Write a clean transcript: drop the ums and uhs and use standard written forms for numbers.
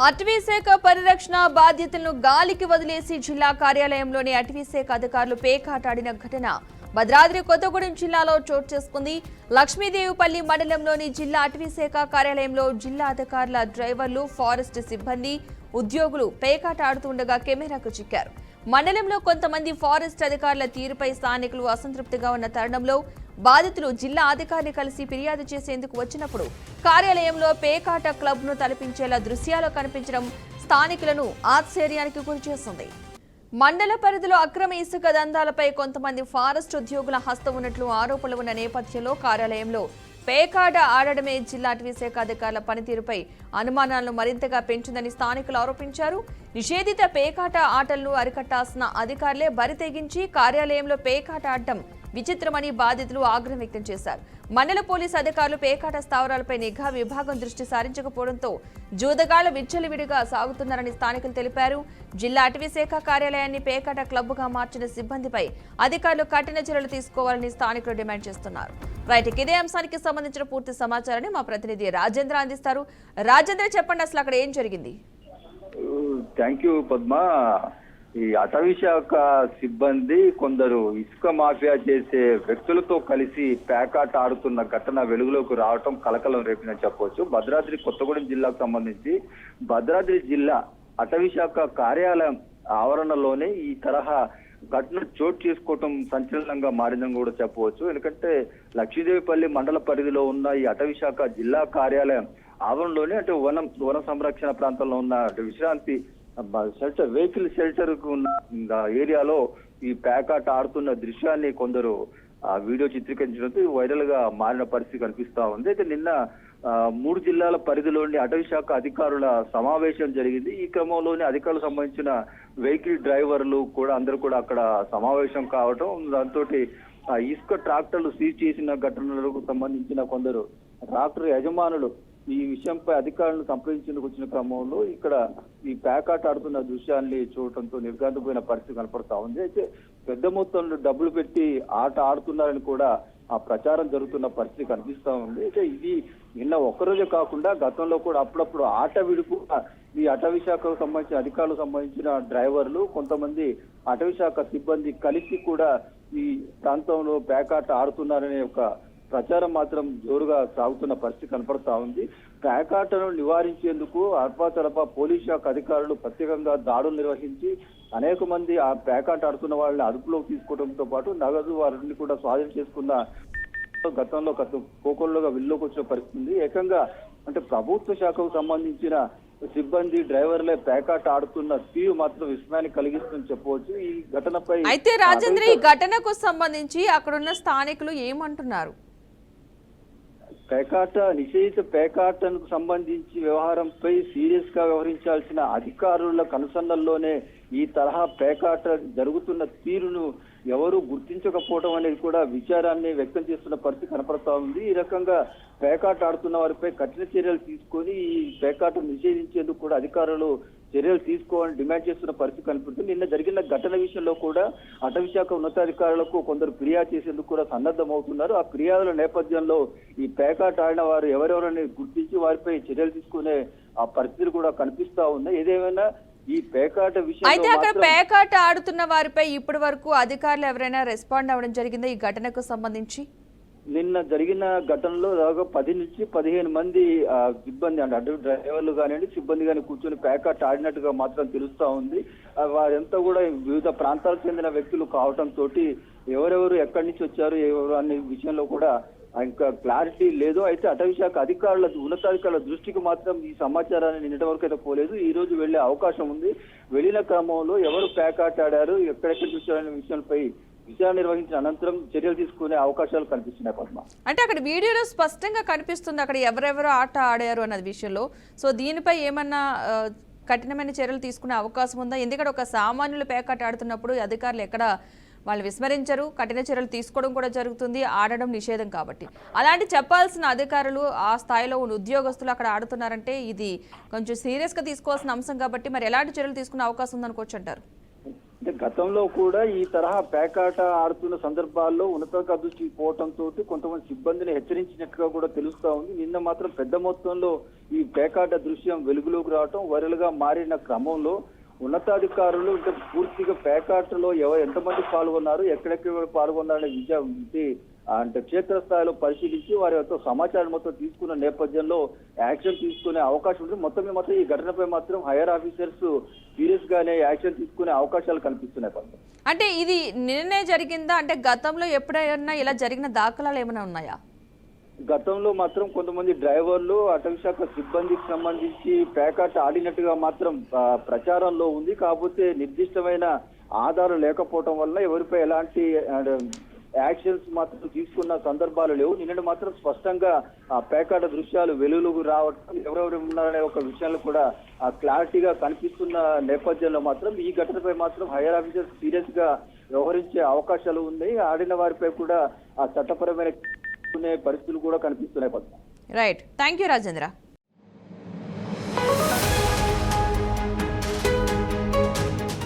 అటవీశాఖ పరిరక్షణ బాధ్యతలను గాలికి వదిలేసి జిల్లా కార్యాలయంలోని అటవీశాఖ అధికారులు పేకాటాడిన ఘటన భద్రాద్రి కొత్తగూడెం జిల్లాలో చోటు చేసుకుంది. లక్ష్మీదేవిపల్లి మండలంలోని జిల్లా అటవీశాఖ కార్యాలయంలో జిల్లా అధికారుల డ్రైవర్లు, ఫారెస్ట్ సిబ్బంది, ఉద్యోగులు పేకాట ఆడుతుండగా కెమెరాకు చిక్కారు. మండలంలో కొంతమంది ఫారెస్ట్ అధికారుల తీరుపై స్థానికులు అసంతృప్తిగా ఉన్న తరుణంలో బాధితులు జిల్లా అధికారిని కలిసి ఫిర్యాదు చేసేందుకు వచ్చినప్పుడు కార్యాలయంలో పేకాట క్లబ్ ను తలపించేలా దృశ్యాలు కనిపించడం స్థానికులను ఆశ్చర్యానికి గురిచేస్తుంది. మండల పరిధిలో అక్రమ ఇసుక దందాలపై కొంతమంది ఫారెస్ట్ ఉద్యోగుల హస్తం ఉన్నట్లు ఆరోపణలు ఉన్న నేపథ్యంలో కార్యాలయంలో పేకాట ఆడడమే జిల్లా అటవీశాఖ అధికారుల పనితీరుపై అనుమానాలను మరింతగా పెంచిందని స్థానికులు ఆరోపించారు. నిషేధిత పేకాట ఆటలను అరికట్టాల్సిన అధికారులే బరితెగించి కార్యాలయంలో పేకాట ఆడటం విచిత్రమని బాధితులు ఆగ్రహం వ్యక్తం చేశారు. మండల పోలీసు అధికారులు పేకాట స్థావరాలపై నిఘా విభాగం దృష్టి సారించకపోవడంతో జూదగాళ్ల విచ్చలవిడిగా సాగుతున్నారని స్థానికులు తెలిపారు. జిల్లా అటవీశాఖ కార్యాలయాన్ని పేకాట క్లబ్గా మార్చిన సిబ్బందిపై అధికారులు కఠిన చర్యలు తీసుకోవాలని స్థానికులు డిమాండ్ చేస్తున్నారు. రైట్, ఇదే అంశానికి సంబంధించిన పూర్తి సమాచారాన్ని మా ప్రతినిధి రాజేంద్ర అందిస్తారు. రాజేంద్ర, చెప్పండి, అసలు అక్కడ ఏం జరిగింది? Thank you Padma. ఈ అటవీ శాఖ సిబ్బంది కొందరు ఇసుక మాఫియా చేసే వ్యక్తులతో కలిసి పేకాట ఆడుతున్న ఘటన వెలుగులోకి రావటం కలకలం రేపిందని చెప్పవచ్చు. భద్రాద్రి కొత్తగూడెం జిల్లాకు సంబంధించి భద్రాద్రి జిల్లా అటవీ శాఖ కార్యాలయం ఆవరణలోనే ఈ తరహా ఘటన చోటు చేసుకోవటం సంచలనంగా మారిందని కూడా చెప్పవచ్చు. ఎందుకంటే లక్ష్మీదేవిపల్లి మండల పరిధిలో ఉన్న ఈ అటవీ శాఖ జిల్లా కార్యాలయం ఆవరణలోనే వన సంరక్షణ ప్రాంతంలో ఉన్న విశ్రాంతి షెల్టర్, వెహికల్ షెల్టర్ కు ఉన్న ఏరియాలో ఈ పేకాట ఆడుతున్న దృశ్యాన్ని కొందరు వీడియో చిత్రీకరించడంతో వైరల్ గా మారిన పరిస్థితి కనిపిస్తా ఉంది. అయితే నిన్న 3 జిల్లాల పరిధిలోని అటవీ శాఖ అధికారుల సమావేశం జరిగింది. ఈ క్రమంలోని అధికారులకు సంబంధించిన వెహికల్ డ్రైవర్లు కూడా అందరూ కూడా అక్కడ సమావేశం కావటం, దాంతో ఇసుక ట్రాక్టర్లు సీజ్ చేసిన ఘటనలకు సంబంధించిన కొందరు ట్రాక్టర్ యజమానులు ఈ విషయంపై అధికారులను సంప్రదించేందుకు వచ్చిన క్రమంలో ఇక్కడ ఈ పేకాట ఆడుతున్న దృశ్యాన్ని చూడటంతో నిర్ఘాంతపోయిన పరిస్థితి కనపడతా ఉంది. అయితే పెద్ద మొత్తంలో డబ్బులు పెట్టి ఆట ఆడుతున్నారని కూడా ఆ ప్రచారం జరుగుతున్న పరిస్థితి కనిపిస్తా ఉంది. అయితే ఇది నిన్న ఒక్కరోజే కాకుండా గతంలో కూడా అప్పుడప్పుడు ఆట విడుపు ఈ అటవీ శాఖకు సంబంధించిన అధికారులకు సంబంధించిన డ్రైవర్లు, కొంతమంది అటవీ శాఖ సిబ్బంది కలిసి కూడా ఈ ప్రాంతంలో పేకాట ఆడుతున్నారనే ఒక ప్రచారం మాత్రం జోరుగా సాగుతున్న పరిస్థితి కనపడతా ఉంది. పేకాటను నివారించేందుకు అల్పాతలపా పోలీస్ శాఖ అధికారులు ప్రత్యేకంగా దాడులు నిర్వహించి అనేక మంది ఆ పేకాట ఆడుతున్న వాళ్ళని అదుపులోకి తీసుకోవడంతో పాటు నగదు వారిని కూడా స్వాధీనం చేసుకున్న గతంలో కోకొల్లుగా విల్లులోకి వచ్చిన పరిస్థితి. ఏకంగా అంటే ప్రభుత్వ శాఖకు సంబంధించిన సిబ్బంది, డ్రైవర్లే పేకాట ఆడుతున్న తీరు మాత్రం విస్మయాన్ని కలిగిస్తుందని చెప్పవచ్చు. ఈ ఘటనపై అయితే రాజేంద్ర, ఈ ఘటనకు సంబంధించి అక్కడున్న స్థానికులు ఏమంటున్నారు? నిషేధిత పేకాటకు సంబంధించి వ్యవహారంపై సీరియస్ గా వ్యవహరించాల్సిన అధికారుల కనుసన్నల్లోనే ఈ తరహా పేకాట జరుగుతున్న తీరును ఎవరు గుర్తించకపోవడం అనేది కూడా విచారాన్ని వ్యక్తం చేస్తున్న పరిస్థితి కనపడతా ఉంది. ఈ రకంగా పేకాట ఆడుతున్న వారిపై కఠిన చర్యలు తీసుకొని ఈ పేకాట నిషేధించేందుకు కూడా అధికారులు చర్యలు తీసుకోవాలని డిమాండ్ చేస్తున్న పరిస్థితి కనిపిస్తుంది. నిన్న జరిగిన ఘటన విషయంలో కూడా అటవీ శాఖ ఉన్నతాధికారులకు కొందరు ఫిర్యాదు చేసేందుకు కూడా సన్నద్ధమవుతున్నారు. ఆ ఫిర్యాదుల నేపథ్యంలో ఈ పేకాట ఆడిన వారు ఎవరెవరని గుర్తించి వారిపై చర్యలు తీసుకునే ఆ పరిస్థితులు కూడా కనిపిస్తా ఉన్నాయి. ఏదేమైనా ఈ పేకాట విషయం అయితే అక్కడ పేకాట ఆడుతున్న వారిపై ఇప్పటి వరకు అధికారులు ఎవరైనా రెస్పాండ్ అవ్వడం జరిగిందా ఈ ఘటనకు సంబంధించి? నిన్న జరిగిన ఘటనలో దాదాపు 10 నుంచి 15 మంది సిబ్బంది అంటే అటు డ్రైవర్లు కానివ్వండి, సిబ్బంది కానీ కూర్చొని పేకాట ఆడినట్టుగా మాత్రం తెలుస్తా ఉంది. వారంతా కూడా వివిధ ప్రాంతాలకు చెందిన వ్యక్తులు కావటంతో ఎవరెవరు ఎక్కడి నుంచి వచ్చారు ఎవరు అనే విషయంలో కూడా ఇంకా క్లారిటీ లేదు. అయితే అటవీ శాఖ అధికారుల ఉన్నతాధికారుల దృష్టికి మాత్రం ఈ సమాచారాన్ని నిన్నటి వరకు అయితే పోలేదు. ఈ రోజు వెళ్లే అవకాశం ఉంది. వెళ్లిన క్రమంలో ఎవరు పేకాట ఆడారు, ఎక్కడెక్కడ చూసారనే విషయంపై విచారణ నిర్వహించిన అనంతరం చర్యలు తీసుకునే అవకాశాలు కనిపిస్తున్నాయి పద్మ. అంటే అక్కడ వీడియోలో స్పష్టంగా కనిపిస్తుంది అక్కడ ఎవరెవరు ఆట ఆడారు అన్నది విషయంలో. సో దీనిపై ఏమన్నా కఠినమైన చర్యలు తీసుకునే అవకాశం ఉందా? ఎందుకంటే ఒక సామాన్యులు పేకాట ఆడుతున్నప్పుడు అధికారులు ఎక్కడ వాళ్ళు విస్మరించరు, కఠిన చర్యలు తీసుకోవడం కూడా జరుగుతుంది, ఆడడం నిషేధం కాబట్టి. అలాంటి చెప్పాల్సిన అధికారులు ఆ స్థాయిలో ఉన్న ఉద్యోగస్తులు అక్కడ ఆడుతున్నారంటే ఇది కొంచెం సీరియస్గా తీసుకోవాల్సిన అంశం కాబట్టి మరి ఎలాంటి చర్యలు తీసుకునే అవకాశం ఉందనుకోవచ్చు అంటారు? అంటే గతంలో కూడా ఈ తరహా పేకాట ఆడుతున్న సందర్భాల్లో ఉన్నత దృష్టికి పోవడంతో కొంతమంది సిబ్బందిని హెచ్చరించినట్టుగా కూడా తెలుస్తా ఉంది. నిన్న మాత్రం పెద్ద మొత్తంలో ఈ పేకాట దృశ్యం వెలుగులోకి రావటం వైరల్ గా మారిన క్రమంలో ఉన్నతాధికారులు అంటే పూర్తిగా పేకాటలో ఎంతమంది పాల్గొన్నారు, ఎక్కడెక్కడ పాల్గొన్నారనే విషయం అంటే క్షేత్రస్థాయిలో పరిశీలించి వారి యొక్క సమాచారం మొత్తం తీసుకున్న నేపథ్యంలో యాక్షన్ తీసుకునే అవకాశం ఉంటుంది. మొత్తం ఈ ఘటనపై మాత్రం హైయర్ ఆఫీసర్స్ సీరియస్ గానే యాక్షన్ తీసుకునే అవకాశాలు కనిపిస్తున్నాయి. అంటే ఇది నిన్ననే జరిగిందా? అంటే గతంలో ఎప్పుడైనా ఇలా జరిగిన దాఖలాలు ఏమైనా ఉన్నాయా? గతంలో మాత్రం కొంతమంది డ్రైవర్లు అటవీ శాఖ సిబ్బందికి సంబంధించి పేకాట ఆడినట్టుగా మాత్రం ప్రచారంలో ఉంది. కాకపోతే నిర్దిష్టమైన ఆధారం లేకపోవడం వల్ల ఎవరిపై ఎలాంటి యాక్షన్స్ మాత్రం తీసుకున్న సందర్భాలు లేవు. నిన్న మాత్రం స్పష్టంగా ఆ పేకాట దృశ్యాలు వెలుగులోకి రావడం, ఎవరెవరు ఉన్నారనే ఒక విషయాలు కూడా క్లారిటీగా కనిపిస్తున్న నేపథ్యంలో మాత్రం ఈ ఘటనపై మాత్రం హైయర్ ఆఫీసర్స్ సీరియస్ గా వ్యవహరించే అవకాశాలు ఉన్నాయి. ఆడిన వారిపై కూడా ఆ చట్టపరమైన పరిస్థితులు కూడా కనిపిస్తున్నాయి. Right, thank you Rajendra.